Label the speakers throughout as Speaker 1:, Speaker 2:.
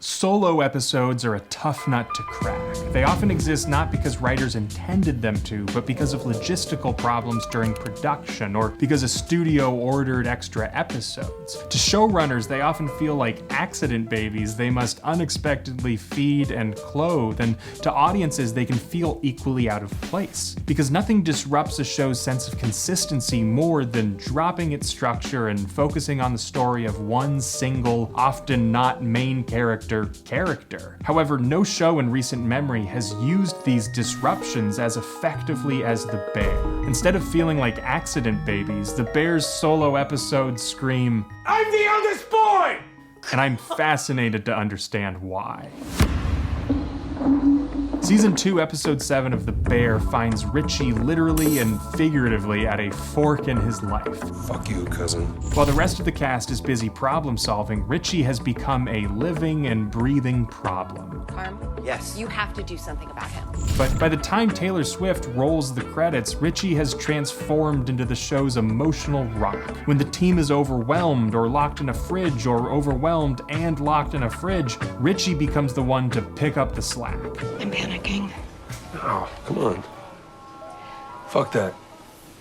Speaker 1: Solo episodes are a tough nut to crack. They often exist not because writers intended them to, but because of logistical problems during production, or because a studio ordered extra episodes. To showrunners, they often feel like accident babies they must unexpectedly feed and clothe, and to audiences they can feel equally out of place. Because nothing disrupts a show's sense of consistency more than dropping its structure and focusing on the story of one single, often not main character. However, no show in recent memory has used these disruptions as effectively as The Bear. Instead of feeling like accident babies, The Bear's solo episodes scream, "I'm the eldest boy!" And I'm fascinated to understand why. Season 2, Episode 7 of The Bear finds Richie literally and figuratively at a fork in his life.
Speaker 2: Fuck you, cousin.
Speaker 1: While the rest of the cast is busy problem solving, Richie has become a living and breathing problem.
Speaker 3: Carm?
Speaker 2: Yes.
Speaker 3: You have to do something about him.
Speaker 1: But by the time Taylor Swift rolls the credits, Richie has transformed into the show's emotional rock. When the team is overwhelmed or locked in a fridge, or overwhelmed and locked in a fridge, Richie becomes the one to pick up the slack.
Speaker 3: I'm panicking.
Speaker 2: Oh, come on. Fuck that.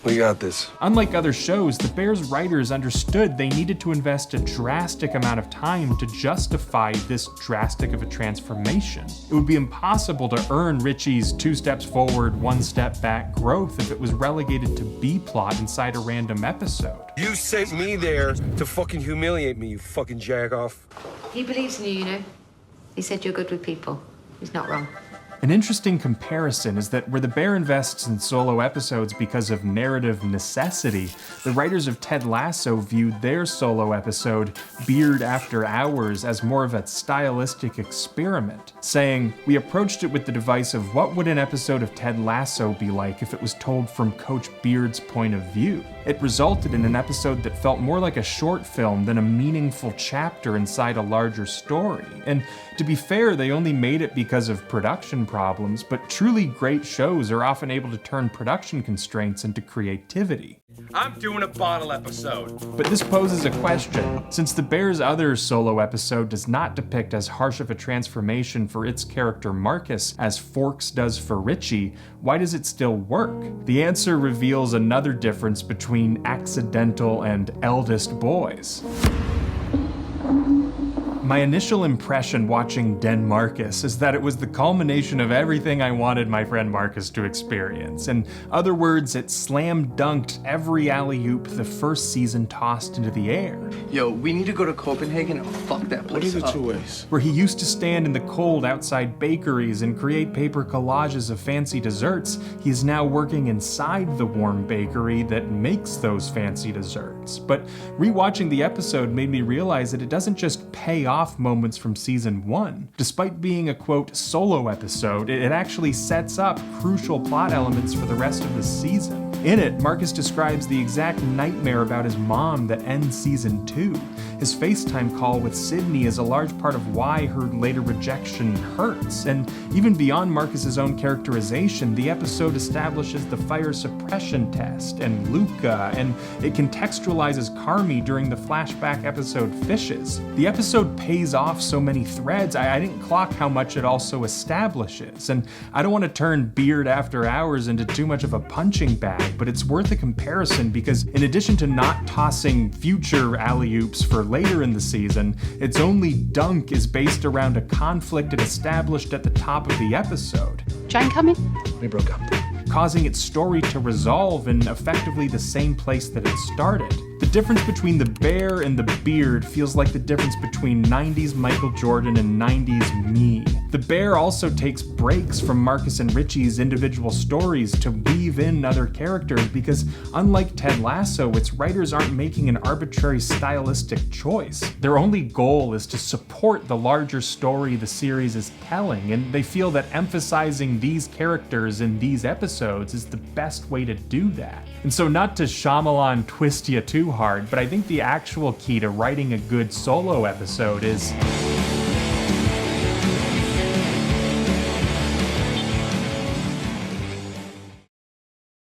Speaker 2: We got this.
Speaker 1: Unlike other shows, The Bear's writers understood they needed to invest a drastic amount of time to justify this drastic of a transformation. It would be impossible to earn Richie's 2 steps forward, 1 step back growth if it was relegated to B-plot inside a random episode.
Speaker 2: You sent me there to fucking humiliate me, you fucking jack-off.
Speaker 4: He believes in you, you know. He said you're good with people. He's not wrong.
Speaker 1: An interesting comparison is that where The Bear invests in solo episodes because of narrative necessity, the writers of Ted Lasso viewed their solo episode, Beard After Hours, as more of a stylistic experiment, saying, "We approached it with the device of what would an episode of Ted Lasso be like if it was told from Coach Beard's point of view." It resulted in an episode that felt more like a short film than a meaningful chapter inside a larger story. And to be fair, they only made it because of production problems, but truly great shows are often able to turn production constraints into creativity.
Speaker 5: I'm doing a bottle episode.
Speaker 1: But this poses a question. Since The Bear's other solo episode does not depict as harsh of a transformation for its character Marcus as Forks does for Richie, why does it still work? The answer reveals another difference between accidental and eldest boys. My initial impression watching Den Marcus is that it was the culmination of everything I wanted my friend Marcus to experience. In other words, it slam dunked every alley-oop the first season tossed into the air.
Speaker 6: Yo, we need to go to Copenhagen and fuck that place up.
Speaker 2: What are the 2 ways?
Speaker 1: Where he used to stand in the cold outside bakeries and create paper collages of fancy desserts, he is now working inside the warm bakery that makes those fancy desserts. But rewatching the episode made me realize that it doesn't just pay off moments from season 1. Despite being a quote solo episode, it actually sets up crucial plot elements for the rest of the season. In it, Marcus describes the exact nightmare about his mom that ends season 2. His FaceTime call with Sydney is a large part of why her later rejection hurts. And even beyond Marcus's own characterization, the episode establishes the fire suppression test and Luca, and it contextualizes Carmi during the flashback episode Fishes. The episode pays off so many threads, I didn't clock how much it also establishes. And I don't want to turn Beard After Hours into too much of a punching bag, but it's worth a comparison because in addition to not tossing future alley-oops for later in the season, its only dunk is based around a conflict it established at the top of the episode.
Speaker 4: Jane coming?
Speaker 2: We broke up.
Speaker 1: Causing its story to resolve in effectively the same place that it started. The difference between The Bear and The Beard feels like the difference between 90s Michael Jordan and 90s me. The Bear also takes breaks from Marcus and Richie's individual stories to weave in other characters because, unlike Ted Lasso, its writers aren't making an arbitrary stylistic choice. Their only goal is to support the larger story the series is telling, and they feel that emphasizing these characters in these episodes is the best way to do that. And so, not to Shyamalan twist you too hard, but I think the actual key to writing a good solo episode is